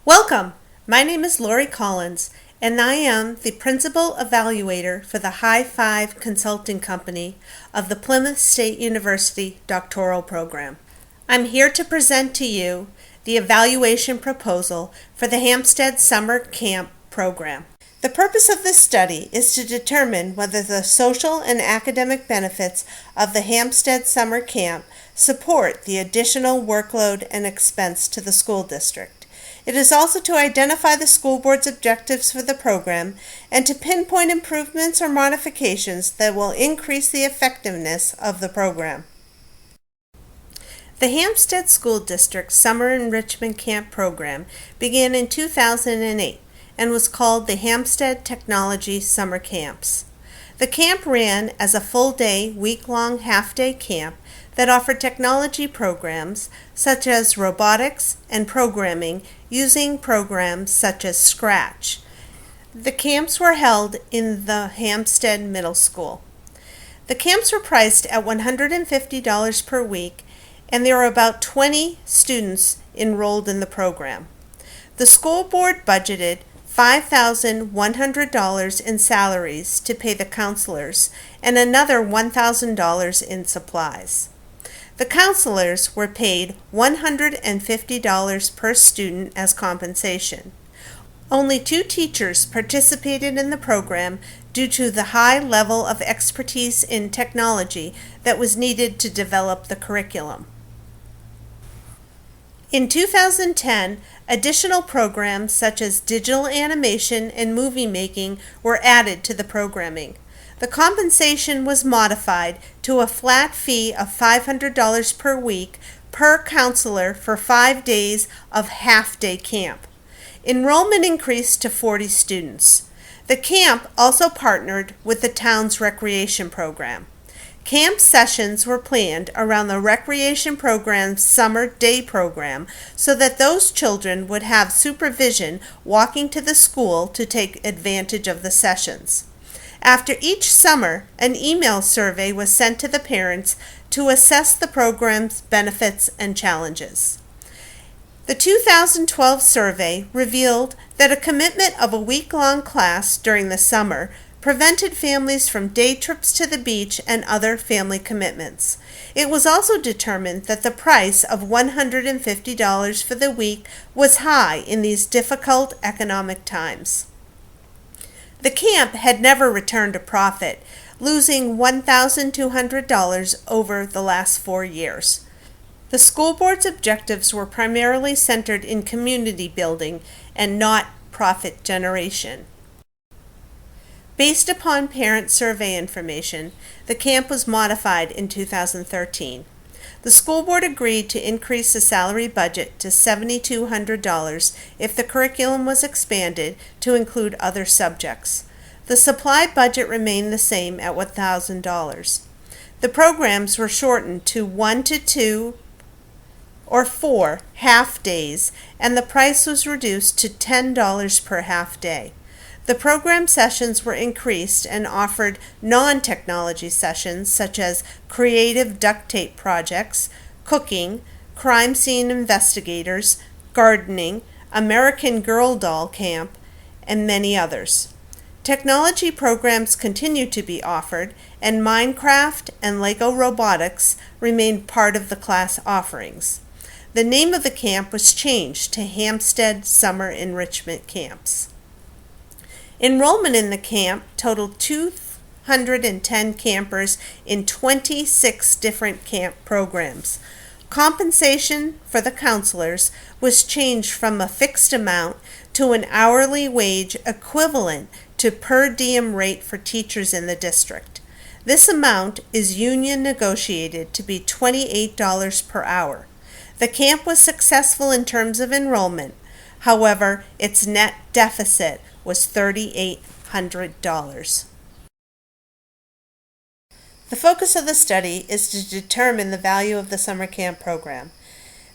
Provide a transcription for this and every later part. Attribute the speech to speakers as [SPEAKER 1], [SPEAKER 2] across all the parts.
[SPEAKER 1] Welcome! My name is Lori Collins, and I am the Principal Evaluator for the High Five Consulting Company of the Plymouth State University Doctoral Program. I'm here to present to you the evaluation proposal for the Hampstead Summer Camp Program. The purpose of this study is to determine whether the social and academic benefits of the Hampstead Summer Camp support the additional workload and expense to the school district. It is also to identify the school board's objectives for the program and to pinpoint improvements or modifications that will increase the effectiveness of the program. The Hampstead School District Summer Enrichment Camp Program began in 2008 and was called the Hampstead Technology Summer Camps. The camp ran as a full-day, week-long half-day camp that offered technology programs such as robotics and programming using programs such as Scratch. The camps were held in the Hampstead Middle School. The camps were priced at $150 per week, and there were about 20 students enrolled in the program. The school board budgeted $5,100 in salaries to pay the counselors and another $1,000 in supplies. The counselors were paid $150 per student as compensation. Only 2 teachers participated in the program due to the high level of expertise in technology that was needed to develop the curriculum. In 2010, additional programs such as digital animation and movie making were added to the programming. The compensation was modified to a flat fee of $500 per week per counselor for 5 days of half-day camp. Enrollment increased to 40 students. The camp also partnered with the town's recreation program. Camp sessions were planned around the recreation program's summer day program so that those children would have supervision walking to the school to take advantage of the sessions. After each summer, an email survey was sent to the parents to assess the program's benefits and challenges. The 2012 survey revealed that a commitment of a week-long class during the summer prevented families from day trips to the beach and other family commitments. It was also determined that the price of $150 for the week was high in these difficult economic times. The camp had never returned a profit, losing $1,200 over the last 4 years. The school board's objectives were primarily centered in community building and not profit generation. Based upon parent survey information, the camp was modified in 2013. The school board agreed to increase the salary budget to $7,200 if the curriculum was expanded to include other subjects. The supply budget remained the same at $1,000. The programs were shortened to 1 to 2 or 4 half days, and the price was reduced to $10 per half day. The program sessions were increased and offered non-technology sessions such as creative duct tape projects, cooking, crime scene investigators, gardening, American Girl doll camp, and many others. Technology programs continue to be offered, and Minecraft and Lego robotics remained part of the class offerings. The name of the camp was changed to Hampstead Summer Enrichment Camps. Enrollment in the camp totaled 210 campers in 26 different camp programs. Compensation for the counselors was changed from a fixed amount to an hourly wage equivalent to per diem rate for teachers in the district. This amount is union negotiated to be $28 per hour. The camp was successful in terms of enrollment. However, its net deficit was $3,800. The focus of the study is to determine the value of the summer camp program.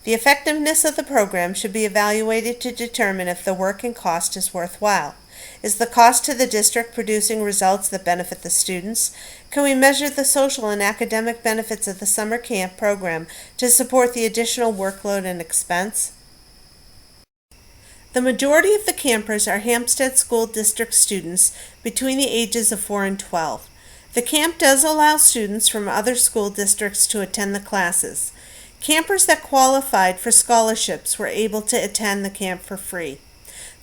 [SPEAKER 1] The effectiveness of the program should be evaluated to determine if the work and cost is worthwhile. Is the cost to the district producing results that benefit the students? Can we measure the social and academic benefits of the summer camp program to support the additional workload and expense? The majority of the campers are Hampstead School District students between the ages of 4 and 12. The camp does allow students from other school districts to attend the classes. Campers that qualified for scholarships were able to attend the camp for free.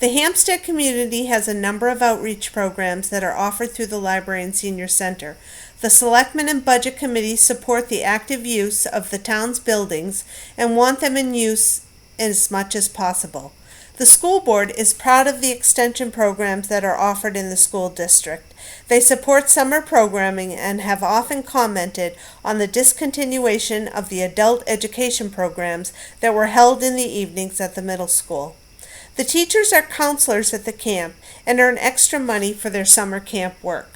[SPEAKER 1] The Hampstead community has a number of outreach programs that are offered through the Library and Senior Center. The Selectmen and Budget Committee support the active use of the town's buildings and want them in use as much as possible. The school board is proud of the extension programs that are offered in the school district. They support summer programming and have often commented on the discontinuation of the adult education programs that were held in the evenings at the middle school. The teachers are counselors at the camp and earn extra money for their summer camp work.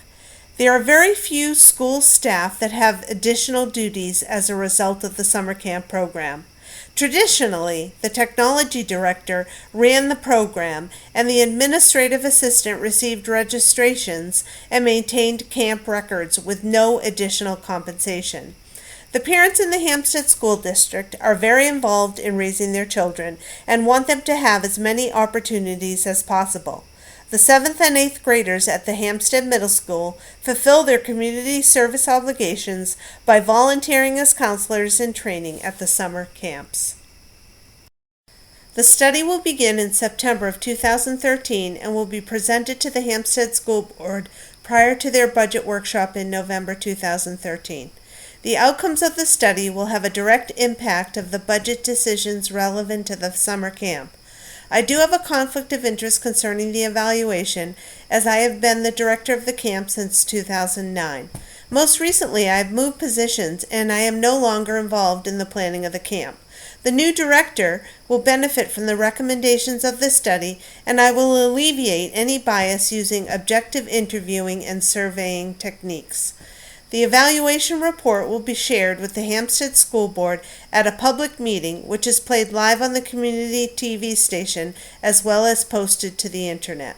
[SPEAKER 1] There are very few school staff that have additional duties as a result of the summer camp program. Traditionally, the technology director ran the program and the administrative assistant received registrations and maintained camp records with no additional compensation. The parents in the Hampstead School District are very involved in raising their children and want them to have as many opportunities as possible. The 7th and 8th graders at the Hampstead Middle School fulfill their community service obligations by volunteering as counselors in training at the summer camps. The study will begin in September of 2013 and will be presented to the Hampstead School Board prior to their budget workshop in November 2013. The outcomes of the study will have a direct impact of the budget decisions relevant to the summer camp. I do have a conflict of interest concerning the evaluation, as I have been the director of the camp since 2009. Most recently, I have moved positions and I am no longer involved in the planning of the camp. The new director will benefit from the recommendations of this study, and I will alleviate any bias using objective interviewing and surveying techniques. The evaluation report will be shared with the Hampstead School Board at a public meeting, which is played live on the community TV station as well as posted to the internet.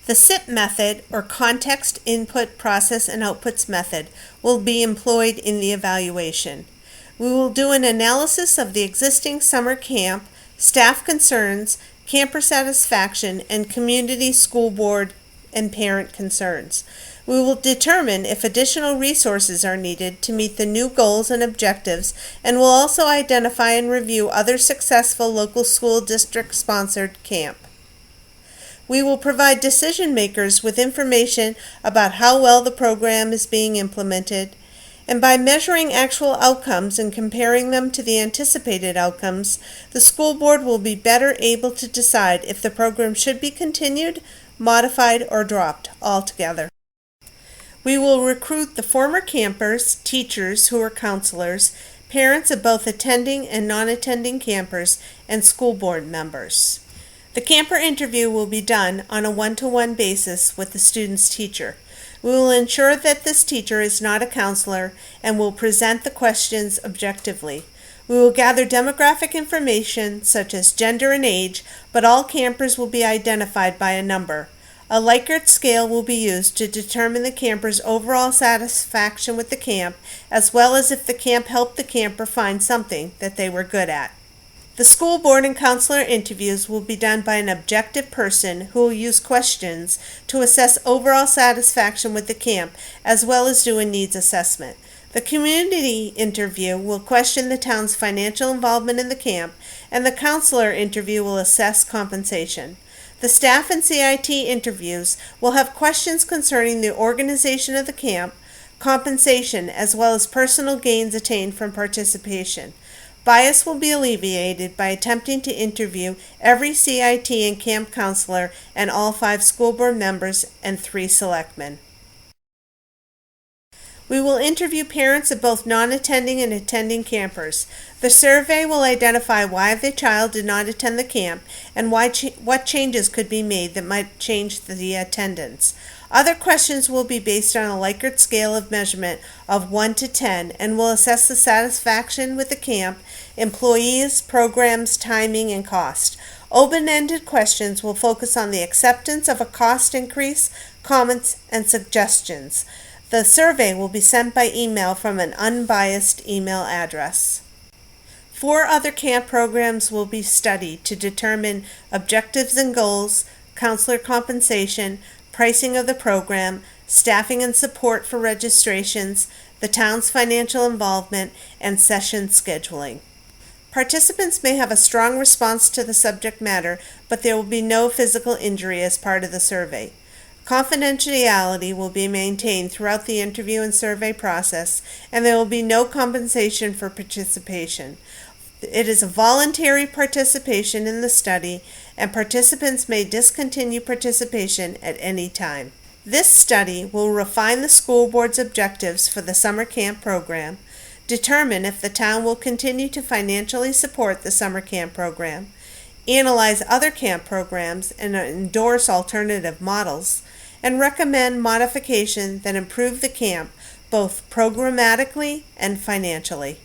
[SPEAKER 1] The SIP method, or Context Input Process and Outputs method, will be employed in the evaluation. We will do an analysis of the existing summer camp, staff concerns, camper satisfaction, and community, school board, and parent concerns. We will determine if additional resources are needed to meet the new goals and objectives, and will also identify and review other successful local school district-sponsored camp. We will provide decision makers with information about how well the program is being implemented, and by measuring actual outcomes and comparing them to the anticipated outcomes, the school board will be better able to decide if the program should be continued, modified, or dropped altogether. We will recruit the former campers, teachers who are counselors, parents of both attending and non-attending campers, and school board members. The camper interview will be done on a one-to-one basis with the student's teacher. We will ensure that this teacher is not a counselor and will present the questions objectively. We will gather demographic information such as gender and age, but all campers will be identified by a number. A Likert scale will be used to determine the camper's overall satisfaction with the camp, as well as if the camp helped the camper find something that they were good at. The school board and counselor interviews will be done by an objective person who will use questions to assess overall satisfaction with the camp, as well as do a needs assessment. The community interview will question the town's financial involvement in the camp, and the counselor interview will assess compensation. The staff and CIT interviews will have questions concerning the organization of the camp, compensation, as well as personal gains attained from participation. Bias will be alleviated by attempting to interview every CIT and camp counselor and all 5 school board members and 3 selectmen. We will interview parents of both non-attending and attending campers. The survey will identify why the child did not attend the camp and what changes could be made that might change the attendance. Other questions will be based on a Likert scale of measurement of 1 to 10 and will assess the satisfaction with the camp, employees, programs, timing, and cost. Open-ended questions will focus on the acceptance of a cost increase, comments, and suggestions. The survey will be sent by email from an unbiased email address. 4 other camp programs will be studied to determine objectives and goals, counselor compensation, pricing of the program, staffing and support for registrations, the town's financial involvement, and session scheduling. Participants may have a strong response to the subject matter, but there will be no physical injury as part of the survey. Confidentiality will be maintained throughout the interview and survey process, and there will be no compensation for participation. It is a voluntary participation in the study, and participants may discontinue participation at any time. This study will refine the school board's objectives for the summer camp program, determine if the town will continue to financially support the summer camp program, analyze other camp programs and endorse alternative models, and recommend modifications that improve the camp both programmatically and financially.